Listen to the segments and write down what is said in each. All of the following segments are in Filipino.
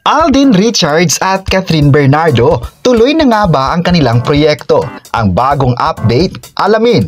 Alden Richards at Catherine Bernardo, tuloy na nga ba ang kanilang proyekto? Ang bagong update, alamin!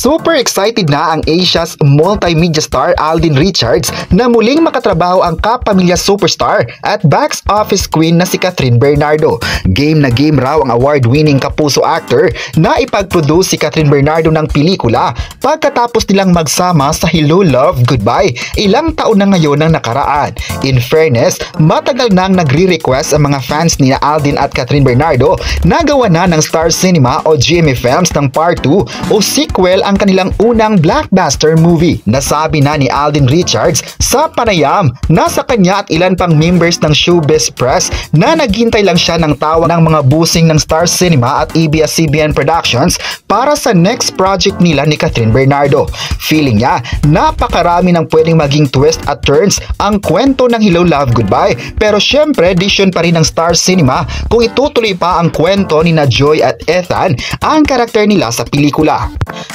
Super excited na ang Asia's multimedia star Alden Richards na muling makatrabaho ang kapamilya superstar at box office queen na si Catherine Bernardo. Game na game raw ang award-winning kapuso actor na ipag-produce si Catherine Bernardo ng pelikula pagkatapos nilang magsama sa Hello Love Goodbye ilang taon na ngayon ang nakaraan. In fairness, matagal nang nagre-request ang mga fans ni Alden at Catherine Bernardo na gawa na ng Star Cinema o GMA Films ng Part 2 o sequel ang kanilang unang blockbuster movie. Nasabi na ni Alden Richards sa panayam na sa kanya at ilan pang members ng showbiz press na naghintay lang siya ng tawag ng mga busing ng Star Cinema at ABS-CBN Productions para sa next project nila ni Catherine Bernardo. Feeling niya, napakarami ng pwedeng maging twist at turns ang kwento ng Hello Love Goodbye, pero syempre decision pa rin ng Star Cinema kung itutuloy pa ang kwento ni na Joy at Ethan, ang karakter nila sa pelikula.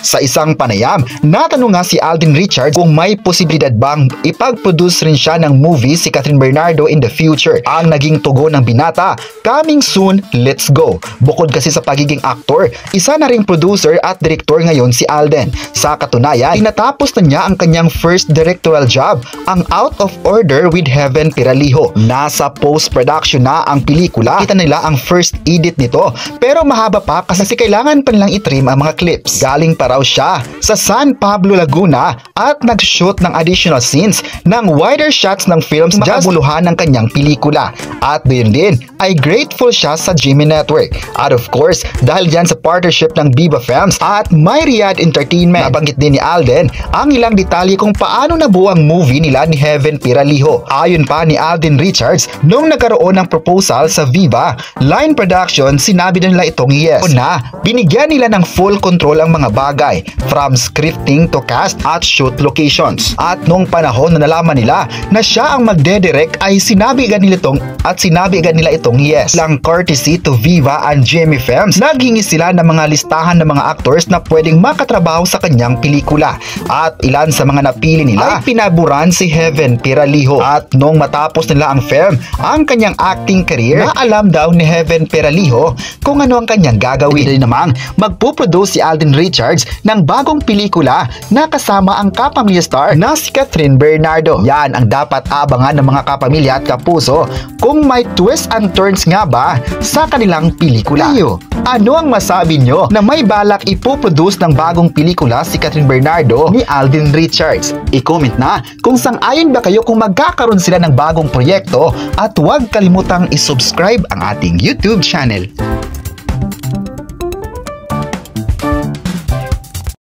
Sa isang panayam, natanong nga si Alden Richards kung may posibilidad bang ipag-produce rin siya ng movie si Catherine Bernardo in the future. Ang naging tugon ng binata, coming soon, let's go. Bukod kasi sa pagiging aktor, isa na ring producer at director ngayon si Alden. Sa katunayan, tinatapos na niya ang kanyang first directorial job, ang Out of Order with Heaven Piralijo. Nasa post-production na ang pelikula, kita nila ang first edit nito, pero mahaba pa kasi kailangan pa nilang itrim ang mga clips. Galing pa raw siya sa San Pablo, Laguna at nag-shoot ng additional scenes ng wider shots ng films na makabuluhan ng kanyang pelikula. At doon din ay grateful siya sa GMA Network. At of course, dahil dyan sa partnership ng Viva Films at My Riyadh Entertainment. Nabanggit din ni Alden ang ilang detalye kung paano nabuo ang movie nila ni Heaven Piralijo. Ayon pa ni Alden Richards, nung nagkaroon ng proposal sa Viva Line Production, sinabi na nila itong yes. Na binigyan nila ng full control ang mga bagay, from scripting to cast at shoot locations. At nung panahon na nalaman nila na siya ang magde-direct ay sinabi nila itong yes. Lang courtesy to Viva and GMA Films, naghingi sila ng mga listahan ng mga actors na pwedeng makatrabaho sa kanyang pelikula. At ilan sa mga napili nila ay pinaburan si Heaven Piralijo. At nung matapos nila ang film, ang kanyang acting career, na alam daw ni Heaven Piralijo kung ano ang kanyang gagawin. Ito namang magpuproduce si Alden Richards ng bagong pelikula na kasama ang kapamilya star na si Catherine Bernardo. Yan ang dapat abangan ng mga kapamilya at kapuso kung may twists and turns nga ba sa kanilang pelikula. Ano ang masabi nyo na may balak ipoproduce ng bagong pelikula si Catherine Bernardo ni Alden Richards? I-comment na kung sang-ayon ba kayo kung magkakaroon sila ng bagong proyekto at huwag kalimutang isubscribe ang ating YouTube channel.